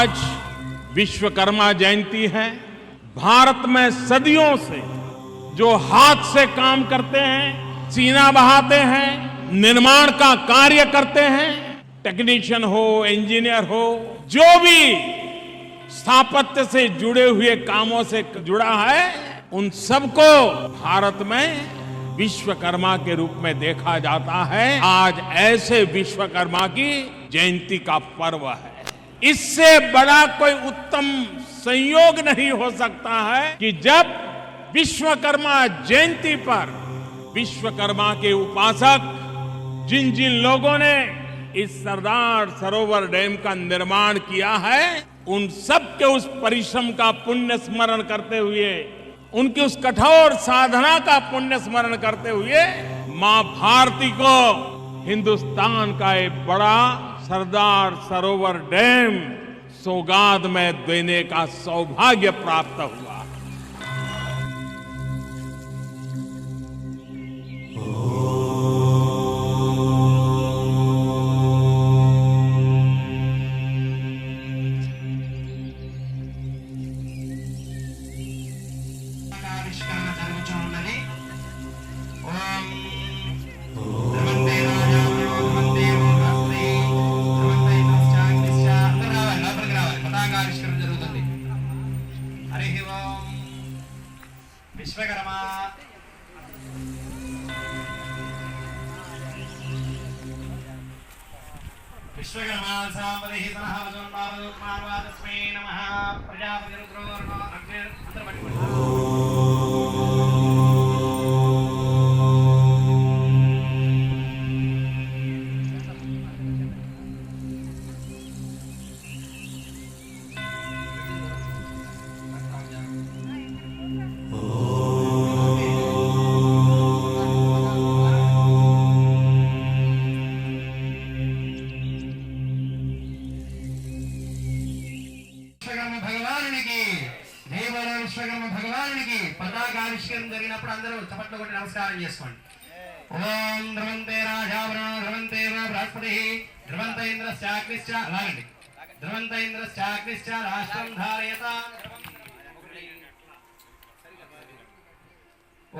आज विश्वकर्मा जयंती है। भारत में सदियों से जो हाथ से काम करते हैं, सीना बहाते हैं, निर्माण का कार्य करते हैं, टेक्नीशियन हो, इंजीनियर हो, जो भी स्थापत्य से जुड़े हुए कामों से जुड़ा है, उन सबको भारत में विश्वकर्मा के रूप में देखा जाता है। आज ऐसे विश्वकर्मा की जयंती का पर्व है। इससे बड़ा कोई उत्तम संयोग नहीं हो सकता है कि जब विश्वकर्मा जयंती पर विश्वकर्मा के उपासक जिन जिन लोगों ने इस सरदार सरोवर डैम का निर्माण किया है, उन सब के उस परिश्रम का पुण्य स्मरण करते हुए, उनकी उस कठोर साधना का पुण्य स्मरण करते हुए मां भारती को हिंदुस्तान का एक बड़ा सरदार सरोवर डैम सौगात में देने का सौभाग्य प्राप्त हुआ। విశ్వకర్మ సాంబరిహి సనహవజోన్మావజోన్మావజోన్మావజస్మై నమః ప్రజాపతి రుద్రోర్ణో అగ్ని అంతర్పట్టుకోండి। విశ్వకర్మ భగవానునికి పతాకావిష్కరణ జరిగినప్పుడు అందరూ చప్పట్లు కొట్టి నమస్కారం చేసుకోండి। ఓం ధ్రువంతే రాజావరణ ధ్రువంతే బృహస్పతి ధ్రువంత ఇంద్రశ్చాగ్నిశ్చ అలాగండి ధ్రువంత ఇంద్రశ్చాగ్నిశ్చ రాష్ట్రం ధారయత।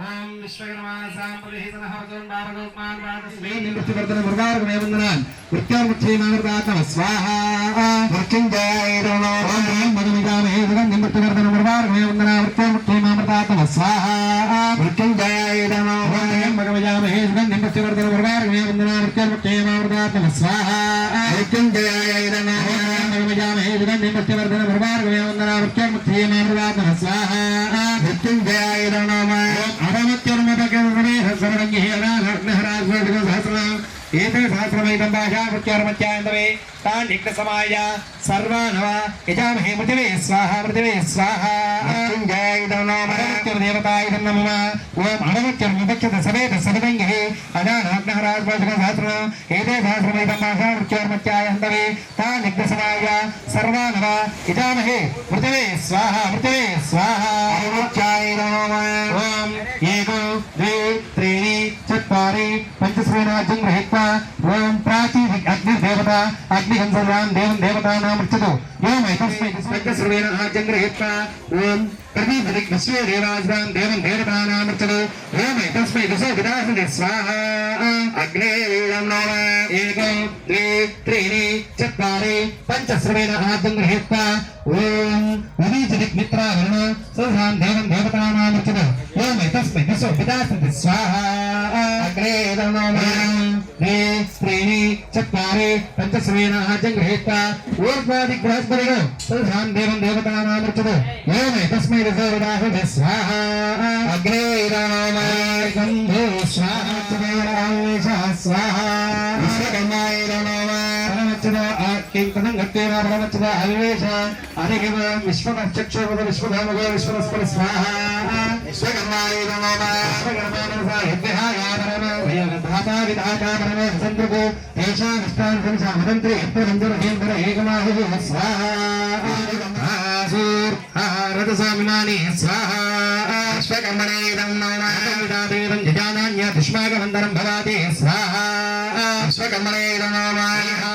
ఓం విశ్వకర్మ సాంబరిహి సనహవజోన్మావజోన్మావజస్మై నిమృత్యువర్ధన మృగార్గమే వందనాన్ వృత్యాముక్షేమామృతాత్మ స్వాహా మృత్యుంజయ నమో మధుమిదామే నిమృత్యువర్ధన మృగార్గమే వందనా వృత్యాముక్షేమామృతాత్మ స్వాహా మృత్యుంజయ నమో మధుమిదామే నిమృత్యువర్ధన మృగార్గమే వందనా వృత్యాముక్షేమామృతాత్మ స్వాహా మృత్యుంజయ నమో మధుమిదామే నిమృత్యువర్ధన మృగార్గమే వందనా వృత్యాముక్షేమామృతాత్మ స్వాహా మృత్యుంజయ నమో ఏతే సహస్రమైతం భాషా మృత్యోర్మత్యాయంతమే తాన్ నిగ్నసమాయ సర్వానవ యజామహే పృథివే స్వాహ పృథివే స్వాహ దేవతాయ నమః ఓం అణమత్యర్వివక్షత సమేత సవిదంగే అజానాగ్నహరాజ్సహస్రం ఏతే సహస్రమైతం భాషా మృత్యోర్మత్యాయంతమే తాన్ నిగ్నసమాయ సర్వానవ యజామహే పృథివే స్వాహ పృథివే స్వాహ ఓం ఏకో ద్వే త్రీణి చత్వారి పంచశ్రేణాజ్యం గృహీత్వా ఓం ప్రాచీ అగ్నిర్దేవత అగ్నిహంసరాం దేవం దేవతానాం మృత్యుతో యోమైతస్మై పంచశ్రేణ ఆజ్యం గృహీత్వా ఓం ప్రదీపదిగ్నస్వే దేవాజ్రాం దేవం దేవతానాం మృత్యుతో యోమైతస్మై దశో విదాసంతి స్వాహా అగ్నే వీళం నమ ఏకో ద్వే త్రీణి చత్వారి పంచశ్రేణ ఆజ్యం గృహీత్వా ఓం ఉదీచదిగ్మిత్రావరణ సదాం దేవం దేవతానాం మృత్యుతో యోమైతస్మై దశో విదాసంతి స్వాహా అగ్నే నమ द्वे त्रीणि चत्वारि पंचश्रेण आज्यं गृहीत्वा ऊर्ध्वादिग्रहस्पतिनो सदां देवं देवतानां मृत्युतो योमैतस्मै रसोविदाहुः स्वाहा अग्ने रामाय गन्धो स्वाहा स्वाहा विश्वकर्माय नमः परमच्युता कीर्तनं गत्तेन परमच्युता अविवेश अरिगिव विश्वकर्चक्षुर्वद विश्वधामगो विश्वस्पति स्वाहा विश्वकर्माय नमः विश्वकर्माय यज्ञहायापरम भयधाता विधाता परमे संतृको तेषां इष्टान् संसामदन्त्रे यत्तरञ्जरहेन्द्र एकमाहुः स्वाहा आसूर् रथसामिमानि स्वाहा विश्वकर्मणे इदं नमः विदादेवं जजानान्य दुष्मागमन्तरं भवाति स्वाहा विश्वकर्मणे इदं नमः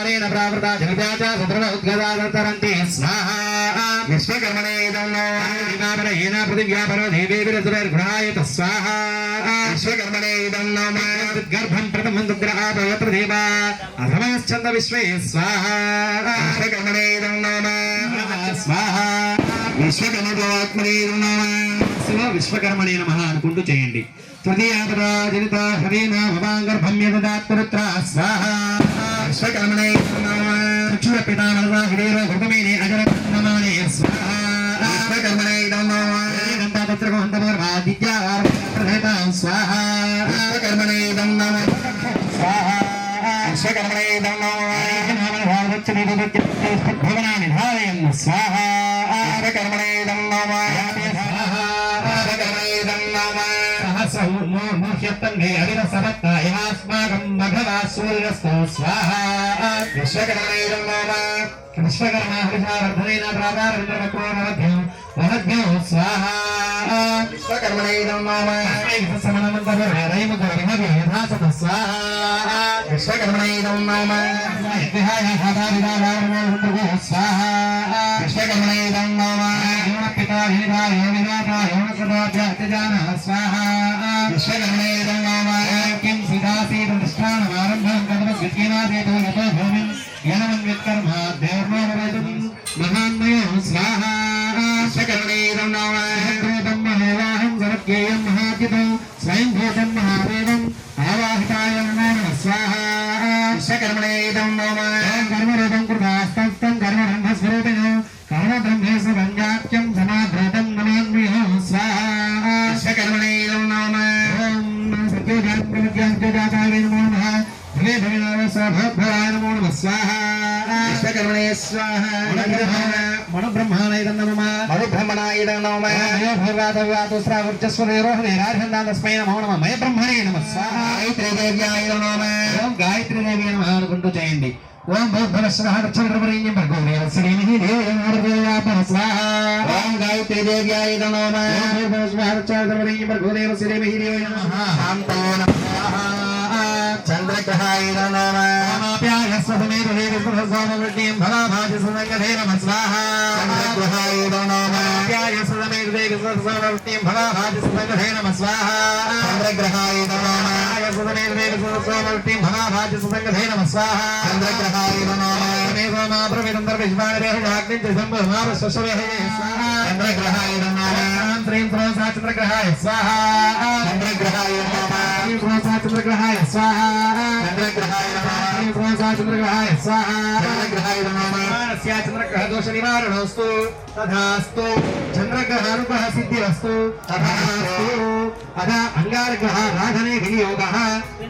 ज्ञानेन प्रावृता जगता च सदृढ उद्गता तरन्ति स्वाहा विश्वकर्मणे इदं नमः येन पृथिव्या पर्व देवेभिरसुरैर्गुणायत स्वाहा विश्वकर्मणे इदं नमः गर्भं प्रथमं दुग्रहापय प्रदेवा अथमश्चन्द विश्वे स्वाहा विश्वकर्मणे इदं नमः स्वाहा विश्वकर्मणे इदं नमः विश्वकर्मणे नमः అనుకుంటూ చేయండి తృతీయాపదా జనిత హరేన భవాంగర్భం యదదాత్పరుత్ర స్వాహా విశ్వకర్మణే నమః చక్షుర పితామహ హిరేర భూతమేనే అజర నమానే స్వాహా విశ్వకర్మణే నమః గంటాపత్రకం అంతమర్వాదిత్యావార ప్రథేత స్వాహా విశ్వకర్మణే నమః స్వాహా విశ్వకర్మణే నమః నామ భావచ్చని భవనాని ధారయన్ స్వాహా విశ్వకర్మణే నమః స్వాహా విశ్వకర్మణే నమః मोह्यत्तन्ने अविरसवत्तायमास्माकं मघवा सूर्यस्तो स्वाहा विश्वकर्मणे नमः विश्वकर्मा हरिषावर्धनेन प्रादारविन्द्रवक्रोमध्यं वनभ्यो स्वाहा विश्वकर्मणे नमः समनमन्तरैमुखविहवे यथासत स्वाहा विश्वकर्मणे नमः विहाय हताविदावारणो स्वाहा विश्वकर्मणे नमः पिता विधाय विनाथाय सदाभ्यः स्वाहा विश्वकर्मणे नमः किं सीतासीदृष्टानमारम्भं कदमद्वितीनादेतो यतो भूमिं यनमन्वित्कर्म देवर्मावरेतुं महान्मयो स्वाहा विश्वकर्मणे नमः भूतं महेवाहं सर्वज्ञेयं महाद्युतं स्वयं भूतं महादेवम् आवाहिताय नमः स्वाहा विश्वकर्मणे नमः कर्मरूपं कृतास्तं कर्मब्रह्मस्वरूपिणो कर्मब्रह्मेश्वरञ्जात्यं समाधृतं नमान्मयो स्वाहा विश्वकर्मणे नमः सत्योजाताय नमो नमः भवे भविनाम स्वभवाय नमो नमः स्वाहा विश्वकर्मणे स्वाहा मणुब्रह्मणाय नमः मणुब्रह्मणाय नमः भगवातो श्रावर्चस्वरोहणे राजहन्दातस्मै नमो नमः मय ब्रह्मणे नमः स्वाहा गायत्री देव्याय नमः ओम गायत्री देवी नमः అనుకుంటూ చేయండి ओम भूर्भुवस्सुः दक्षिणप्रभरेण्यं भर्गो देवस्येमहि देवयामर्देवापः स्वाहा ओम गायत्री देव्याय नमः ओम भूर्भुवस्सुः दक्षिणप्रभरेण्यं भर्गो देवस्येमहि देवयामः शान्तो नमः चन्द्रग्रहाय नमः ओमाप्यायस्वसमेत देवस्वसोमवृष्टिं भवाभाजसुसङ्गधे नमः स्वाहा चन्द्रग्रहाय नमः ओमाप्यायस्वसमेत देवस्वसोमवृष्टिं भवाभाजसुसङ्गधे नमः स्वाहा चन्द्रग्रहाय नमः ओमाप्यायस्वसमेत देवस्वसोमवृष्टिं भवाभाजसुसङ्गधे नमः स्वाहा चन्द्रग्रहाय चन्द्रग्रहाय चन्द्रग्रहाय स्वाहा चन्द्रग्रहाय चन्द्रग्रहाय स्वाहा चन्द्रग्रहाय चन्द्रग्रहाय स्वाहा चन्द्रग्रहाय चन्द्रग्रह दोष निवारणोस्तु तथास्तु चन्द्रग्रहानुपः सिद्धिरस्तु तथास्तु अदा अंगारग्रह राधने विनियोगः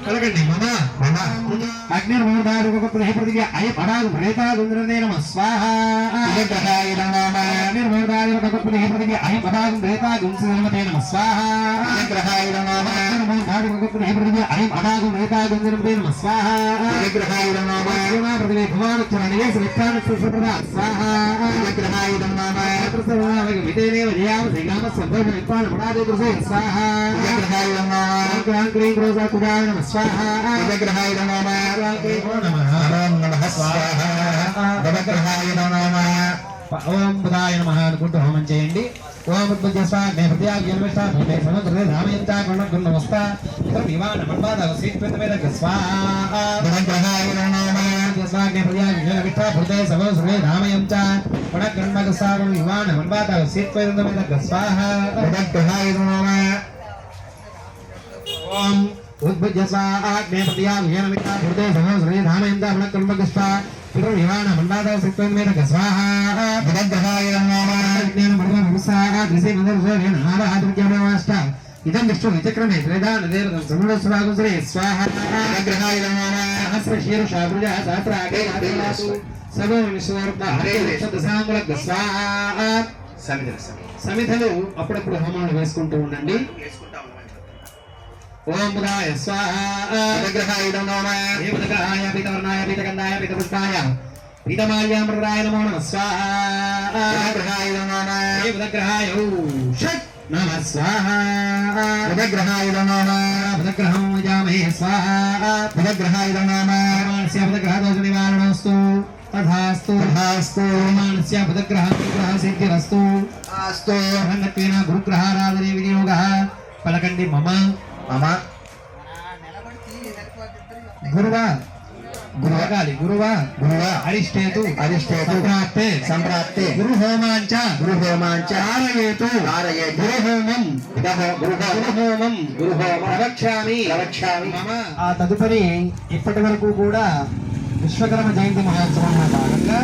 कलगण्डि मम अग्निर्मूर्धारुपपत्निः प्रतिज्ञा अय पडागु प्रेतागुन्द्रने नमः स्वाहा चन्द्रग्रहाय नमः अग्निर्मूर्धारुपपत्निः प्रतिज्ञा अय पडागु प्रेतागुन्द्रने नमः स्वाहा चन्द्रग्रहाय नमः अग्निर्मूर्धारुपपत्निः प्रतिज्ञा अय पडागु प्रेतागुन्द्रने नमः स्वाहा चन्द्रग्रहाय नमः सोना प्रतिवे भवानुच्चरणीय सवित्तानुस्सुप्रदा स्वाहा चन्द्रग्रहाय नमः प्रसवनावग विदेनेव जयाम श्रीराम संभव निपाण पडादे दुर्से स्वाहा चन्द्रग्रहाय नमः ग्रहं क्रीं क्रोधा कुडाय नमः स्वाहा चन्द्रग्रहाय नमः ओम नमः स्वाहा नवग्रहाय नमः ओम बुधाय नमः అనుకుంటూ హోమం చేయండి ఓం ఉద్భుజస్వాగ్నే ప్రత్యాగ్యన్వష్ట భూమే సముద్రే రామయంతా కొన్నగుణ నమస్తా ఇతం విమాన మన్వాద సీత్వేద స్వాహా నవగ్రహాయ నమః ఉద్భుజస్వాగ్నే ప్రత్యాగ్యన్వష్ట భూతే సముద్రే రామయంతా కొన్నగుణ విమాన మన్వాద సీత్వేద స్వాహా నవగ్రహాయ నమః ఓం उद्भुजस्वाग्ने प्रतियागेनमिता भूते सहस्रे धामयन्ता मनकर्मगस्ता पितृ विवाण मन्दादा सत्त्वमेतक स्वाहा नवग्रहाय नमः ज्ञान ब्रह्मविस्साहा दृशे मन्दरसेन नारहाद्विज्ञानवाष्ट इदं विष्णु विचक्रमे त्रेदान देवतं समुद्रस्वागुसरे स्वाहा नवग्रहाय नमः सहस्रशीर्षा प्रजा सहस्रागे आदेवासु सर्वं विश्ववर्त हरे शब्दसांगुलक स्वाहा సమిధలు అప్పుడప్పుడు హోమాలు వేసుకుంటూ ఉండండి ओम बुधाय स्वाहा नवग्रहाय नमः देवग्रहाय पीतवर्णाय पीतगन्धाय पीतपुष्पाय पीतमाल्यामृताय नमो नमः स्वाहा नवग्रहाय नमः देवग्रहाय षट् నమ స్వాహా బుధగ్రహాయ నమః బుధగ్రహం యజామహే స్వాహా బుధగ్రహాయ నమః మానస్య బుధగ్రహదోష నివారణోస్తు తథాస్తు తథాస్తు మానస్య బుధగ్రహ సిద్ధిరస్తు అస్తు రంగత్వేన గురుగ్రహారాధనే వినియోగः పలకండి మమ మమ గురువా గురువగాలి గురువా గురువా అరిష్టేతు అరిష్టేతు సంప్రాప్తే సంప్రాప్తే గురు హోమాంచ ధారయేతు ధారయేతు గురు హోమం ప్రవక్ష్యామి మమ. ఆ తదుపరి ఇప్పటి వరకు కూడా విశ్వకర్మ జయంతి మహోత్సవంలో భాగంగా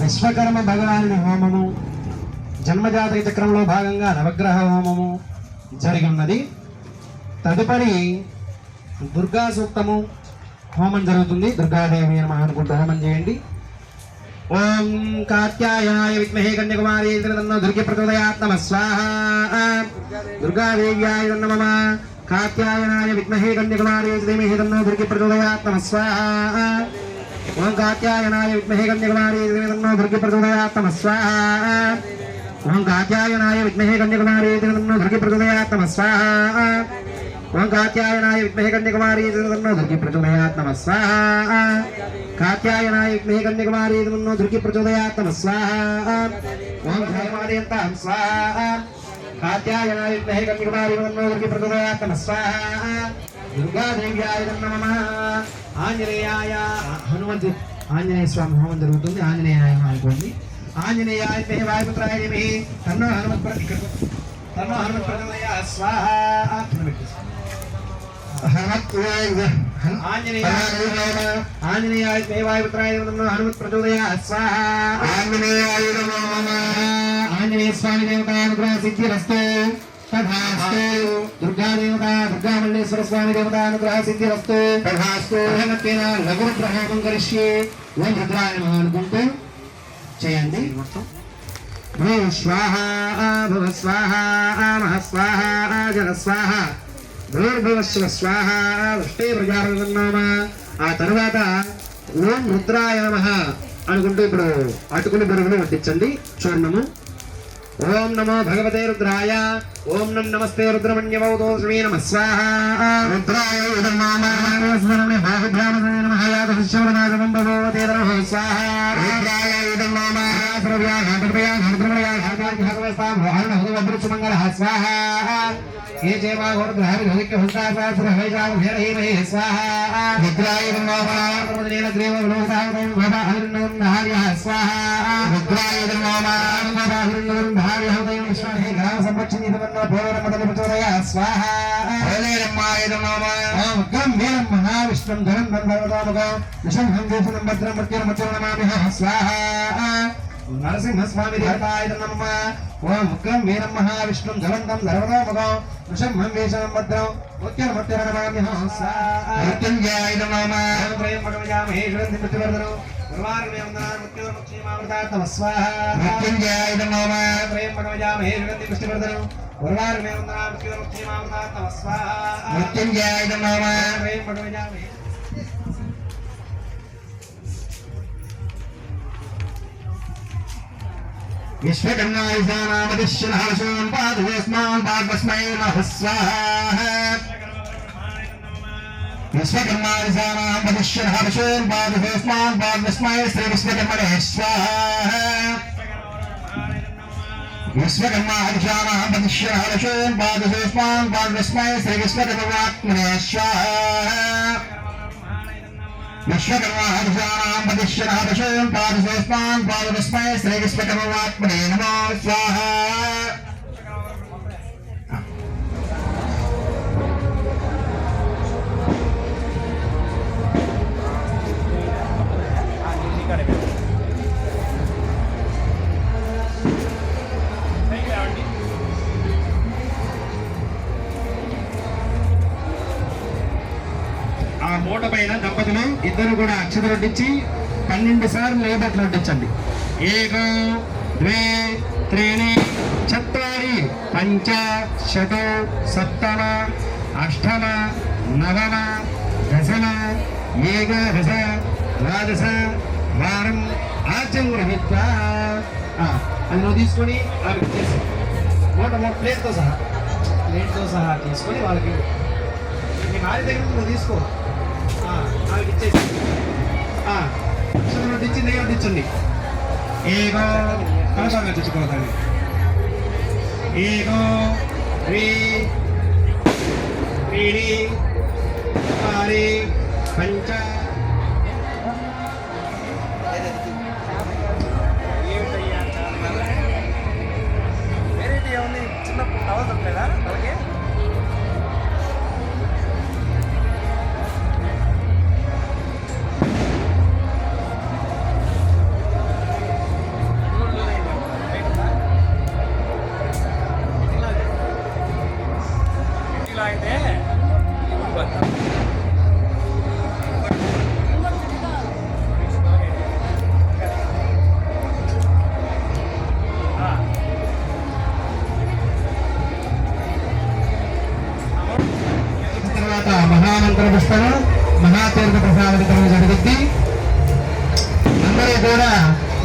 విశ్వకర్మ భగవానుని హోమము, జన్మజాతక చక్రంలో భాగంగా నవగ్రహ హోమము జరిగి ఉన్నది. తదుపరి దుర్గా సూక్తము హోమం జరుగుతుంది. దుర్గాదేవి అని అనుకుంటూ హోమం చేయండి. ఓం కాత్యాయనాయ విద్మహే కన్యాకుమారీ తన్నో దుర్గే ప్రచోదయాత్ నమః స్వాహా. దుర్గాదేవ్యాయ నమః. కాత్యాయనాయ విద్మహే కన్యాకుమారీ ధీమహి తన్నో దుర్గే ప్రచోదయాత్ నమః స్వాహా. ఓం కాత్యాయనాయ విద్మహే కన్యాకుమారీ ధీమహి తన్నో దుర్గే ప్రచోదయాత్ నమః స్వాహా. ఓం కాత్యాయనాయ విద్మహే కన్యాకుమారీ ధీమహి తన్నో దుర్గే ప్రచోదయాత్ నమః స్వాహా. ఓం కాత్యాయనాయ విద్మహే కన్యాకుమారీ తన్నో దుర్గే ప్రచోదయాత్ నమః స్వాహా. కాత్యాయనాయ విద్మహే కన్యాకుమారీ తన్నో దుర్గే ప్రచోదయాత్ నమః స్వాహా. ఓం ధైర్యమాదయంతాం స్వాహా. కాత్యాయనాయ విద్మహే కన్యాకుమారీ తన్నో దుర్గే ప్రచోదయాత్ నమః స్వాహా. దుర్గాదేవ్యాయ నమః. ఆంజనేయాయ ఆంజనేయ స్వామి హోమం జరుగుతుంది. ఆంజనేయాయ అనుకోండి. ఆంజనేయాయ విద్మహే వాయుపుత్రాయ ధీమహి తన్నో హనుమత్ ప్రచోదయాత్ స్వాహా. ఆంజనేయాయ వాయుపుత్రాయ హనుమత్ ప్రచోదయాత్ స్వాహా. ఆంజనేయ స్వామి దేవతానుగ్రహ సిద్ధిరస్తు తథాస్తు. దుర్గామల్లేశ్వర స్వామి దేవతానుగ్రహ సిద్ధిరస్తు తథాస్తు. లఘురుద్రహోమం కరిష్యే. ఓం రుద్రాయ నమః అనుకుంటూ చేయండి. భూ స్వాహా భువ స్వాహా మహ స్వాహా జన స్వాహా భూర్భువస్వ స్వాహా వృష్టే ప్రజాపతిర్నామ. ఆ తరువాత ఓం రుద్రాయ నమః అనుకుంటూ ఇప్పుడు అటుకుని బరువును వడ్డించండి. చూర్ణము. ఓం నమో భగవతే రుద్రాయ. ఓం నమస్తే రుద్రమణ్యవౌతోస్మి నమః స్వాహా. రుద్రాయ నమః. స్వాహా. రుద్రాయ నమః. స్వాహా. ये जेवा गोरद्रहरि भविक्य हुंसासास्र हवैजामहेरहीमहे स्वाहा. रुद्राय नमः. प्रमदनेन ग्रेव विलोकतावतं भवाहरिन्नवं धार्यः स्वाहा. रुद्राय नमः. भवाहरिन्नवं धार्यः हवतं विश्वहे ग्राम संरक्षणीतमन्नो भोरमदल प्रचोदयात् स्वाहा. भोलेरम्माय नमः. ओम गम्भीरं महाविष्णुं धनं भवतामगं विशंहं देशनं भद्रं मृत्युर्मृत्युं नमामि स्वाहा. నరసింహస్వామి దేవతాయ నమః. ఓం ఉగ్రం వీరం మహావిష్ణుం జ్వలంతం ధర్మదామగం వృషంహం వేషం భద్రం మృత్యుర్మృత్యుర్నమామ్యహ స్వాహా. మృత్యుంజయాయ నమః. ఓం త్రయం భగవయామహే శ్రీరంధి మృత్యువర్ధనం గురువారమే వందనాన్ మృత్యుర్మృత్యుమావృతాత్ నమః స్వాహా. మృత్యుంజయాయ నమః. త్రయం భగవయామహే శ్రీరంధి మృత్యువర్ధనం గురువారమే వందనాన్ మృత్యుర్మృత్యుమావృతాత్ నమః స్వాహా. మృత్యుంజయాయ నమః. త్రయం భగవయామహే. विश्वकर्मायसानामदिश्यनहर्षोन् पादुस्मान् पादस्मै नमः स्वाहा. विश्वकर्मायसानामदिश्यनहर्षोन् पादुस्मान् पादस्मै श्री विश्वकर्मणे स्वाहा. विश्वकर्मायसानामदिश्यनहर्षोन् पादुस्मान् पादस्मै श्री विश्वकर्मात्मने स्वाहा. विश्वकर्माहर्षाणां पदिश्यनहर्षोन् पादुस्मान् पादस्मै श्री विश्वकर्मात्मने नमो स्वाहा. ఆ మూట పైన దంపతులు ఇద్దరు కూడా అక్షతలొడ్డించి 12 సార్లు లేబట్లొడ్డించండి. ఏకం ద్వే త్రీణి చత్వారి పంచ షట సప్తమ అష్టమ నవమ దశమ ఏకాదశ ద్వాదశ వారం ఆచం గృహీత్వా అది నువ్వు తీసుకొని ప్లేట్తో సహా తీసుకొని వాళ్ళకి నీకు ఆరి దగ్గర నువ్వు తీసుకో వాళ్ళకి ఇచ్చేసి ఇచ్చి నెయ్యి వడ్డించండి ఏగో కలసాగా తెచ్చుకోవద్దండి ఏగో వీడి ఆరి పంచ వెరైటీ ఏమన్నా చిన్న టవల్ దొరకలేదా వాళ్ళకి అయితే తర్వాత మహామంత్ర పుస్తకం మహాతీర్థ ప్రసాద వితరణ జరుగుద్ది. అందరూ కూడా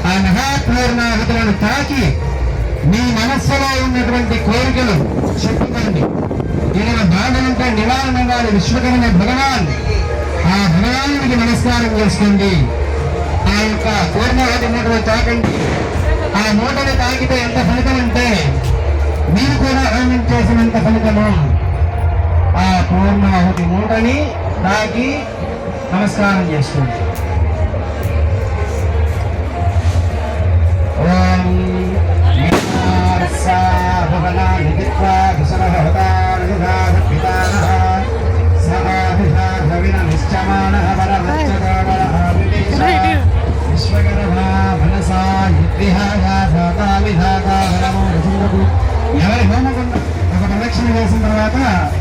ఆ మహాపూర్ణాహుతులను తాకి మీ మనస్సులో ఉన్నటువంటి కోరికలు చెప్పుకోండి. ఈయన బాధలంటే నివారణ వారి విశ్వకర్మ భగవాన్, ఆ భగవానుడికి నమస్కారం చేసుకోండి. ఆ యొక్క పూర్ణాహుతి మూటను తాకండి. ఆ మూటను తాకితే ఎంత ఫలితం అంటే మీరు కూడా హోమం చేసినంత ఫలితము. ఆ పూర్ణాహుతి మూటని తాకి నమస్కారం చేసుకోండి. ఓం ఎవరి హోమకుండ ఒక ప్రదక్షిణ చేసిన తర్వాత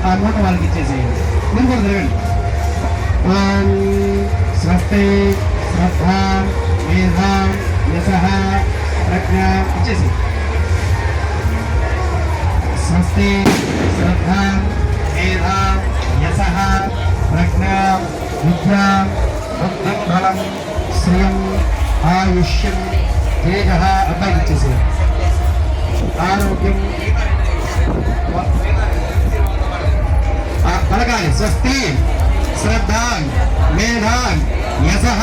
ఆ మూట వాళ్ళకి ఇచ్చేసేయండి. మీరు కూడా తిరగండి. ఓం స్వస్తి శ్రద్ధా మేధా యశః ప్రజ్ఞ ఇచ్చేసి స్వస్తి శ్రద్ధా మేధా యశః ప్రజ్ఞ విద్యా బుద్ధిం బలం శ్రియం ఆయుష్యం తేజ అబ్బాయికి ఇచ్చేసి ఆరోగ్యం పలకాలి. స్వస్తి శ్రద్ధాం మేధాం యశః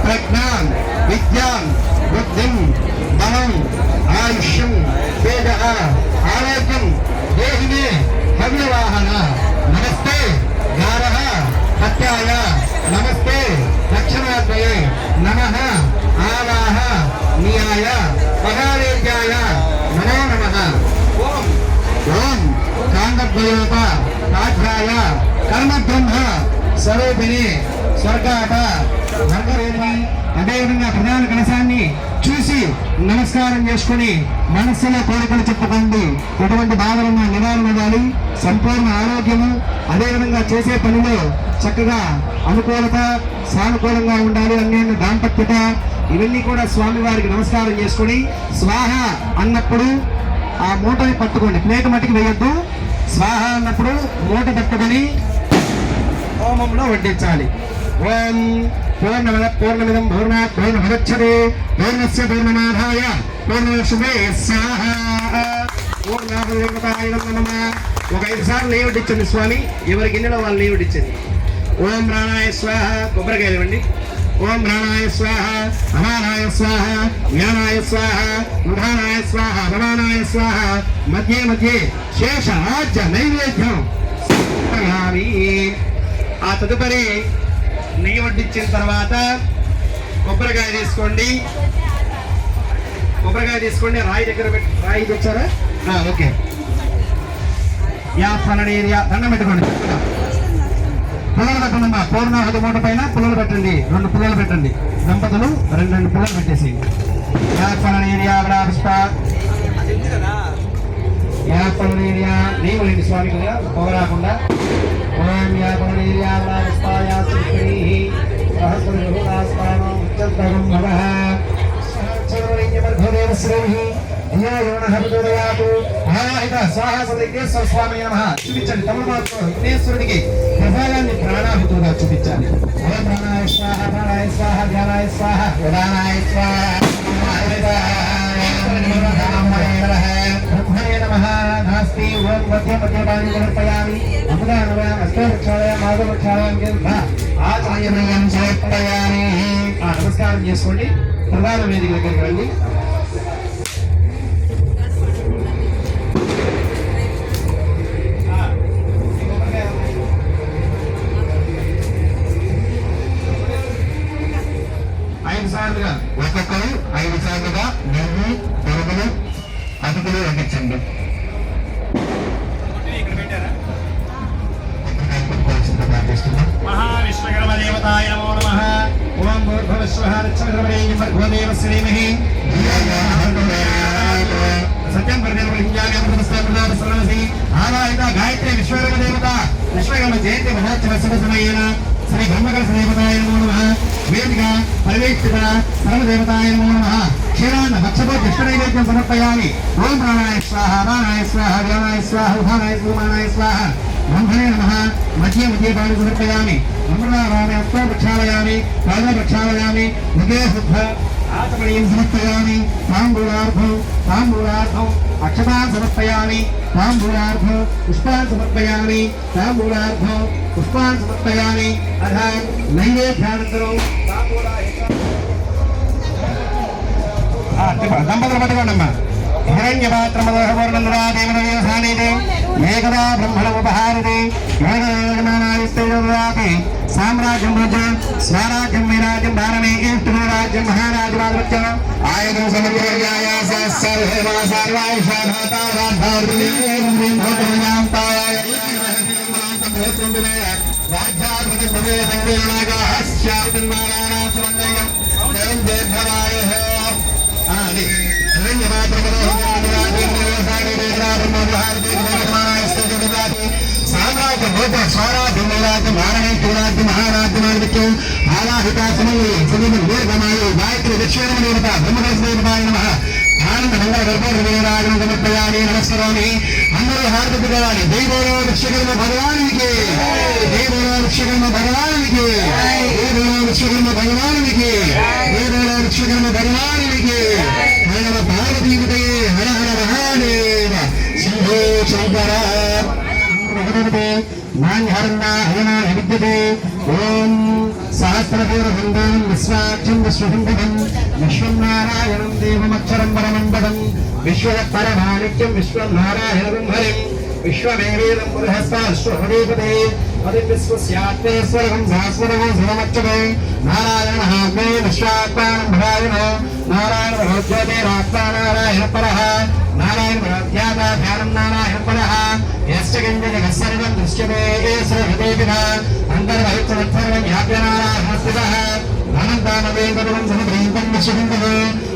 ప్రజ్ఞాం విద్యాం బుద్ధిం బలం ఆయుష్యం తేజ ఆరోగ్యం దేహినే హవ్యవాహన నమస్తే గారః హత్యాయ నమస్తే దక్షిణాద్వయే నమః ఆవాహ నియాయ మహావేద్యాయ నమో నమః. ఓం ఓం కాండద్వయోప కాధ్యాయ కర్మబ్రహ్మ స్వరూపిణి స్వర్గాట వర్గరేణి. అదేవిధంగా ప్రధాన కలశాన్ని చూసి నమస్కారం చేసుకుని మనస్సులో కోరికలు చెప్పుకోండి. ఎటువంటి బాధలున్నా నివారణ అవ్వాలి, సంపూర్ణ ఆరోగ్యము, అదేవిధంగా చేసే పనిలో చక్కగా అనుకూలత సానుకూలంగా ఉండాలి, అన్యోన్య దాంపత్యత, ఇవన్నీ కూడా స్వామివారికి నమస్కారం చేసుకుని స్వాహ అన్నప్పుడు ఆ మూటని పట్టుకోండి. ప్లేట్ మట్టికి వేయొద్దు. స్వాహ అన్నప్పుడు మూట పట్టుకొని హోమంలో వడ్డించాలి. ఓం పూర్ణమిదం పూర్ణాత్ పూర్ణముదచ్యతే పూర్ణస్య పూర్ణమాదాయ పూర్ణమేవాశిష్యతే స్వాహా. ఒక 5 సార్లు నెయ్యి వడ్డించండి స్వామి. ఎవరి గిన్నెలో వాళ్ళు నెయ్యి వడ్డించండి. ఓం ప్రాణాయ స్వాహ. కొబ్బరికాయలు ఇవ్వండి. ఓం ప్రాణాయ స్వాహ అమానాయ స్వాహ జ్ఞానాయ స్వాహ ప్రధానాయ స్వాహ ప్రమాణాయ స్వాహ. మధ్య మధ్య శేష ఆజ్య నైవేద్యం. ఆ తదుపరి నెయ్యి వడ్డించిన తర్వాత కొబ్బరికాయ తీసుకోండి. కొబ్బరికాయ తీసుకోండి. రాయి దగ్గర పెట్టి రాయి తెచ్చారా? ఓకే. దండం పెట్టుకోండి. పుల్లలు పెట్టండి. మా పూర్ణాహుతి మూట పైన పుల్లలు పెట్టండి. 2 పుల్లలు పెట్టండి. దంపతులు 2 పుల్లలు పెట్టేసేయండి. నీవులేండి స్వామికి పొగరాకుండా. ఓం స్వామి చూపించండి. తమిళనాడులో విఘ్నేశ్వరుడికి ప్రసాదాన్ని ప్రాణాహుతులుగా చూపించాలి. ఓం ప్రాణాయ స్వాహ ప్రాణాయ స్వాహ ధ్యానాయ స్వాహ ఉదానాయ స్వాహ బ్రహ్మణే నమః समर्पयामि ओम मध्य मध्य पानी समर्पयामि अमृतानवयाम अष्टवृक्षालयाम माधवृक्षालयाम गंधा आचमनीयं समर्पयामि नमस्कार చేసుకోండి ప్రధాన వేదిక దగ్గరికి రండి ఒక్కొక్కరు 5 సార్లుగా నెయ్యి పెరుగులు అటుకులు వడ్డించండి మహావిశ్వకర్మదేవతాయ నమో నమః ఓం భూర్భువస్వః రుచ్చమద్రవణేయం భర్గోదేవస్య ధీమహి సత్యం ప్రదేవలింగామి అమృతస్థాపనామసి ఆవాహిత గాయత్రి విశ్వకర్మదేవత విశ్వకర్మ జయంతి మహోత్సవ శుభ సమయేన శ్రీ బ్రహ్మకలశ దేవతాయ నమో నమః వేదిక పరివేష్టిత సర్వదేవతాయ నమో నమః క్షీరాన్న భక్షతో కృష్ణనైవేద్యం సమర్పయామి ఓం ప్రాణాయ స్వాహ ప్రాణాయ స్వాహ వ్యానాయ స్వాహ ఉదానాయ సుమానాయ స్వాహ బ్రహ్మణే నమః మధ్య మధ్య పాణి సమర్పయామి అమృతారామే అస్తో ప్రక్షాళయామి పాద ప్రక్షాళయామి ముఖే శుద్ధ ఆచమనీయం సమర్పయామి తాంబూలార్థం అక్షతాన్ సమర్పయామి తాంబూలార్థం పుష్పాన్ సమర్పయామి తాంబూలార్థం పుష్పాన్ సమర్పయామి అథ నైవేద్యానంతరం దంపతులు పట్టుకోండమ్మా హిరణ్యపాత్రమదోహవర్ణనురాదేవదేవసానిదే ఏకదా బ్రహ్మణముపహారితే యోగమానాదిస్తేజోదాతి సామ్రాజ్యం భుజ స్వరాజ్యం విరాజ్యం భారమే రాజ్యం మహారాజవాదవచ్చ ఆయుధం సమర్పయాయ సర్వేమా సర్వాయుషాధాతారాధార్యాం రాజ్యాధిపతి భవే సంవేదనాగాస్యాదినారాయణ దేవదేవరాయ అది సామ్రాజ్య భూత స్వరాజ్యం వైరాజ్యం వారణి రాజ్యం మహారాజ్యమాదిత్యం ఆలాహితాసమయే సుమీమ దీర్ఘమాయు గాయత్రి దక్షిణ దేవత బ్రహ్మకలశ దేవతాయ నమః ఆనంద మంగళ గర్భోర్వేరాజనం సమర్పయామి నమస్కరోమి అందరూ హారతి కావాలి దేవోలో విశ్వకర్మ భగవానికి దేవోలో విశ్వకర్మ భగవానికి దేవోలో విశ్వకర్మ భగవానికి దేవోలో విశ్వకర్మ భగవానికి హర పార్వతీపతయే హర హర మహాదేవ శంభో శంకర నాన్యహరన్నా హయనా విద్యతే ఓం సహస్రపూర్వృందం విశ్వాక్షం విశ్వసుందరం విశ్వం నారాయణం దేవమక్షరం పరమంబరం విశ్వపరమానిత్యం విశ్వం నారాయణం హరిం విశ్వమేవేదం పురుహస్వాశ్వహృదీపతే విశ్వస్యాత్మేశ్వరం సహస్వరం శివమచ్చతే నారాయణ మే విశ్వాత్మానం భరాయణ నారాయణ భగవద్గీతాత్మా నారాయణ పరః నారాయణ భగవద్గీతా ధ్యానం నారాయణ పరః యస్య కించిత్ సర్వం దృశ్యతే ఏశ్వరహృదేవిన అంతర్వహితమర్థర్వం వ్యాప్యనారాయణస్థితః అనంతానవేదనం సమగ్రహీతం విశ్వహిందః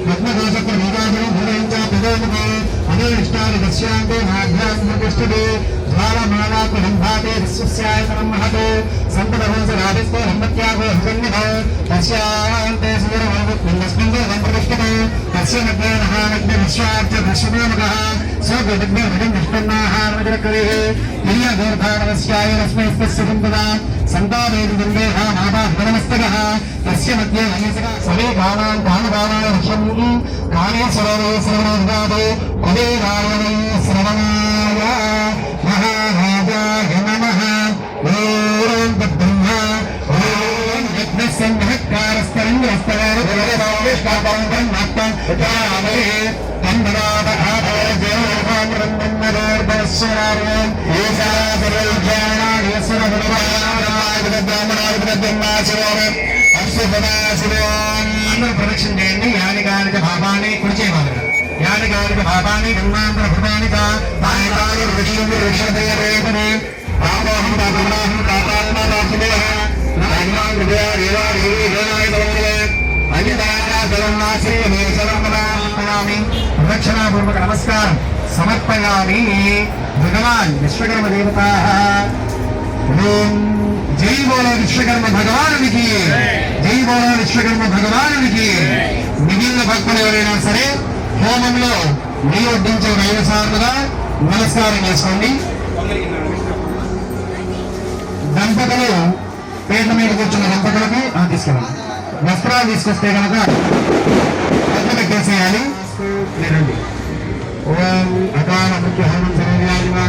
పద్మదోషప్రమోదాసనం భూమయం చ పిదోముఖే అనిష్టాని దశ్యాంతే నాభ్యాం ప్రతిష్ఠతే జ్వాలమాలాకులంభాతే విశ్వస్యాయతనం మహతో సంపదహంసరాధిస్తో హంమత్యాగో హసన్నిధ తస్యాంతే సుదరవరవత్మిన్నస్మిన్ దేవం ప్రతిష్ఠతే తస్య నగ్నః నగ్న విశ్వార్చ దర్శనామకః స్వగతిగ్నః నిష్పన్నాహారమజరకరేః హిర్యగోర్ధానవస్యాయ రస్మైస్తస్య సంపదా సంతానేతి దుర్గేహ మాతాహ్వనమస్తకః తస్య మధ్యే హయసకः సవే కామాన్ కామకామాయ రక్షం కామేశ్వరో శ్రవణోద్గాదో కుబేరాయణే శ్రవణాయ మహారాజాయ నమః ఓం తద్బ్రహ్మ ఓం ప్రదక్షిణ చేయండి. యానికానిక భావాన్ని కుడి చేయవాలి. యానికానిక భావాన్ని బ్రహ్మాండ భృతానిక తానికాని వృక్షం వృక్షదేవరేతనే రామోహం రామోహం కాపాత్మ రాసుదేవ రాజ్మాన్ హృదయ దేవాదేవి దేవాయ తవంగలే అన్యదాశ్రీ సమర్పయామి. ప్రదక్షిణాపూర్వక నమస్కారం సమర్పయామి. భగవాన్ విశ్వకర్మ దేవత జై బోలో విశ్వకర్మ భగవానునికి, జై బోలో విశ్వకర్మ భగవానునికి. మిగిలిన భక్తులు ఎవరైనా సరే హోమంలో నియోడించే 5 సార్లుగా నమస్కారం చేసుకోండి. దంపతులు పేట మీద కూర్చున్న దంపతులకి తీసుకెళ్ళండి. వస్త్రాలు తీసుకొస్తే కనుక పెట్టేసేయాలి. లేదండి. ఓం అకాల ముఖ్య హోమం సర్వవ్యాధిమా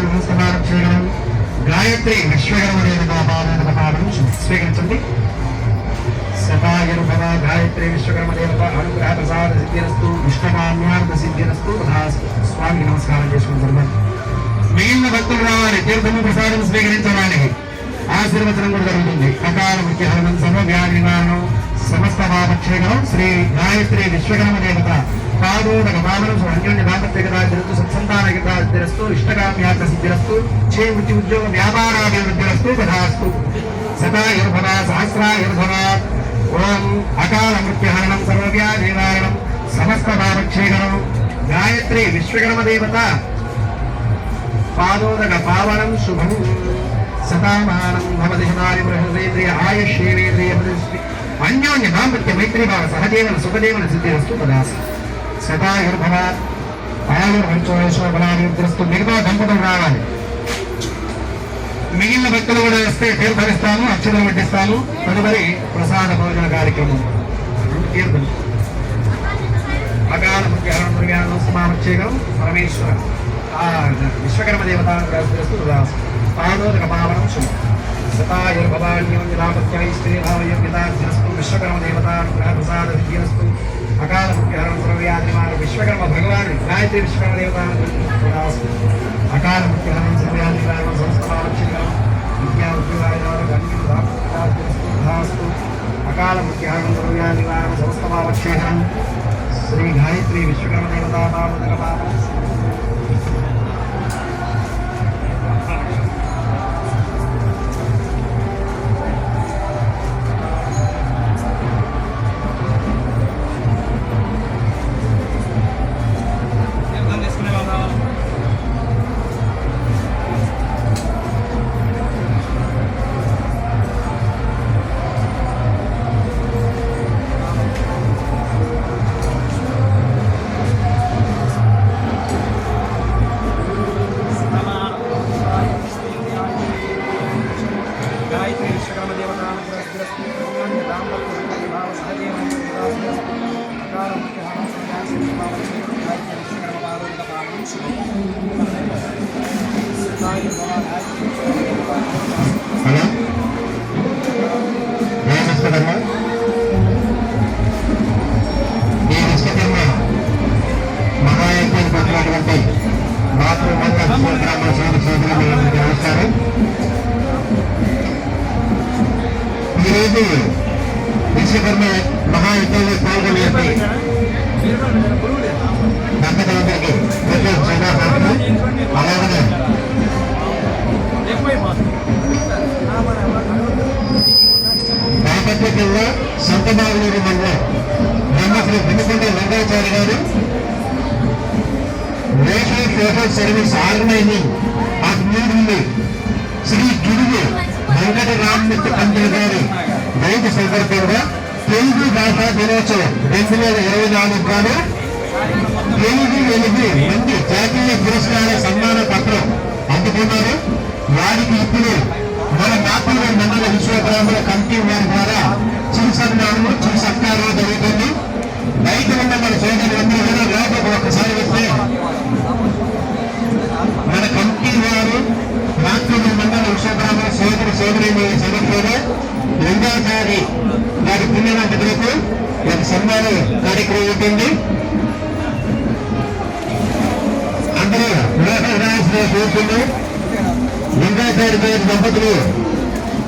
గాయత్రి విశ్వకర్మదేవతాపాదం స్వీకరించండి. శతాయుర్భవ గాయత్రి విశ్వకర్మదేవత అనుగ్రహ ప్రసాద సిద్ధిరస్తు ఇష్టకామ్యార్థ సిద్ధిరస్తు స్వామికి నమస్కారం చేసుకుంటున్నాం. మిగిలిన భక్తులు రావాలి తీర్థము ప్రసాదం స్వీకరించడానికి. ఆశీర్వచనం కూడా జరుగుతుంది. అకాల ముఖ్యహరణం సర్వ వ్యాధి నివారణం సమస్త పాపక్షేకం శ్రీ గాయత్రి విశ్వకర్మ దేవత పాదోదక పావనం అన్యోన్య దాంపత్యగతాభిరస్తు సత్సంతానగతాభిరస్తు ఇష్టకామ్యార్థ సిద్ధిరస్తు చే వృత్తి ఉద్యోగ వ్యాపారాభివృద్ధిరస్తు తథాస్తు. శతాయుర్భవ సహస్రాయుర్భవ. ఓం అకాల మృత్యుహరణం సర్వవ్యాధి నివారణం సమస్త పాపక్షేకం గాయత్రి విశ్వకర్మ దేవత పాదోదక పావనం శుభం. శతామానం భవతి శతాని బృహదేంద్రియ ఆయుష్యేంద్రియ అన్యోన్య దాంపత్య మైత్రీభావ సహజీవన సుఖదేవన సిద్ధిరస్తు తదాస్తు. శతాయుర్భవ ఆయుర్వంచోషోబలాభివృద్ధిరస్తు. మిగతా దంపతులు రావాలి. మిగిలిన భక్తులు కూడా వస్తే తీర్థమిస్తాము, అక్షతలు పెట్టిస్తాము. తదుపరి ప్రసాద భోజన కార్యక్రమం తీర్థం. అకాల ముఖ్యానం సమావచ్చేగం పరమేశ్వర విశ్వకర్మ దేవతాస్తు పాదోదక పావనం శుభం. శతాయుర్భవాన్యోన్యదాపత్యైస్త్రీభావయోగ్యతాస్తు విశ్వకర్మ దేవతానుగ్రహ ప్రసాద విద్యస్తు. అకాల ముఖ్యానం సర్వవ్యాధినివారణ విశ్వకర్మ భగవాన్ గాయత్రి విశ్వకర్మ దేవతాస్తు. అకాల ముఖ్యానం సర్వవ్యాధినివారణ సంస్థావచ్చేగం విద్యా ఉద్యోగాస్తు. అకాల ముఖ్యానం సర్వవ్యాధినివారణ సంస్థావచ్చేగం శ్రీ గాయత్రి విశ్వకర్మ దేవతా పాదోదక పావనం. హలో విశ్వకర్మ ఈ విశ్వకర్మ మహాయజ్ఞానికి వచ్చినటువంటి మాతృమంగళ బ్రాహ్మణ సోదరులు నమస్కారం. ఈరోజు విశ్వకర్మ మహాయజ్ఞంలో పాల్గొనేది దంపతులందరికీ శుభాకాంక్షలు. అలాగనే దాపత్యంగా సంతమాగులూరు మండలం Brahmasri Venukonda Venkatacharya garu national social service organising of New Delhi Shri Gidugu Venkataramamurthy Pantulu గారి జయంతి సందర్భంగా తెలుగు భాషా దినోత్సవం 2024 గాను తెలుగు వెలుగు మంది జాతీయ పురస్కార సన్మాన పత్రం అందుకున్నారు. వారికి ఇప్పుడు మన నాపూర్ మండల విశ్వగ్రాముల కమిటీ వారి ద్వారా చిరు సన్మానము చిరు సత్కారం జరుగుతుంది. బయట ఉన్న మన సోదరులందరూ కూడా లోపలికి ఒక్కసారి వస్తే మన కమిటీ వారు నాపూర్ మండల విశ్వగ్రాముల సోదరి సమక్షంలో లింగాచారి వారి పుణ్యవంతులకు ఒక సన్మాన కార్యక్రమం ఉంటుంది. అందరూ రాసిన కోరుతున్నాం. లింగాచారి గారి దంపతులు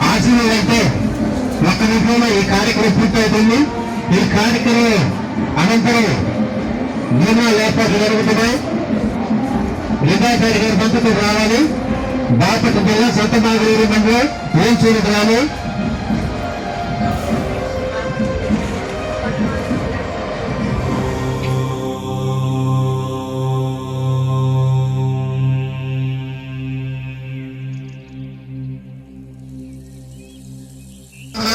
ఆశీర్వాదంతో ఒక్క నిమిషంలో ఈ కార్యక్రమం పూర్తవుతుంది. ఈ కార్యక్రమం అనంతరం నియమాలు ఏర్పాట్లు జరుగుతున్నాయి. లింగాచారి గారి దంపతులు రావాలి. బాపట్ల జిల్లా సంతమాగులూరు మండలం ఏల్చూరు గ్రామం.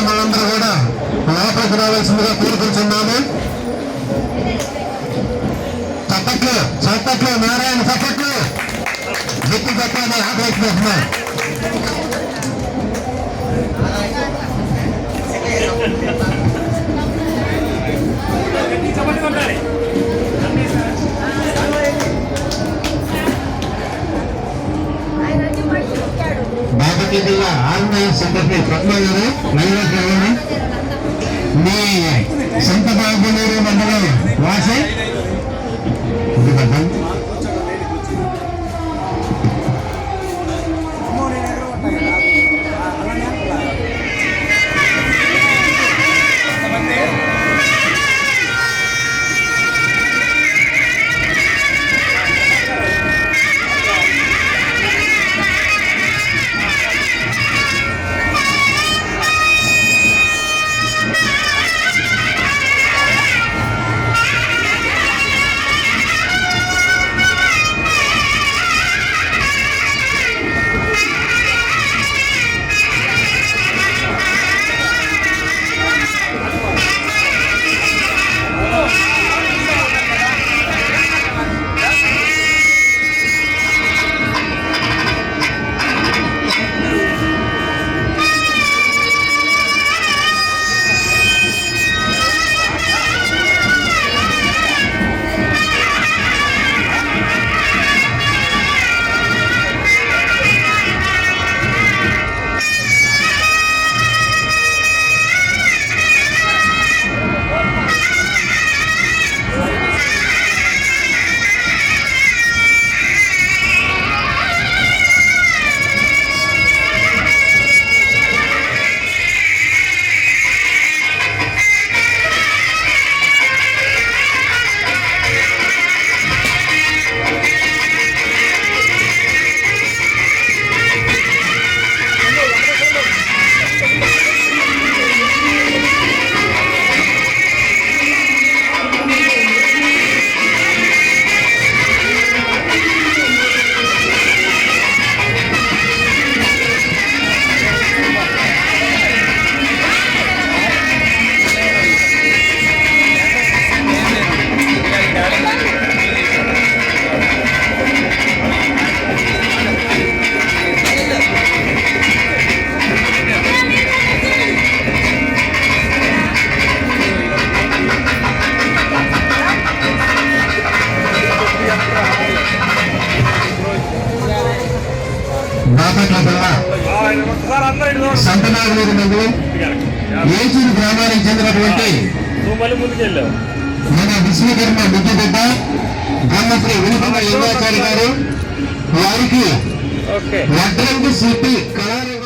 మనందరూ కూడా లోపలికి రావాల్సిందిగా కోరుకుంటున్నాము. చప్పట్లు నారాయణ చప్పట్లు వ్యక్తి చట్టాన్ని ఆదేశిస్తున్నాం. బాబు సెక్రటరీ పద్మ గారు లైవ్లోకి రావాలి. మీ సొంత బాబులూరు మండలం వాసి సంతనాగూరు మండలం ఏచూరు గ్రామానికి చెందినటువంటి మన విశ్వకర్మ ముద్దుబిడ్డ బ్రహ్మశ్రీ వినుకొండ యోగాచారి గారు వారికి వడ్రంగి శిల్పి కళారంగ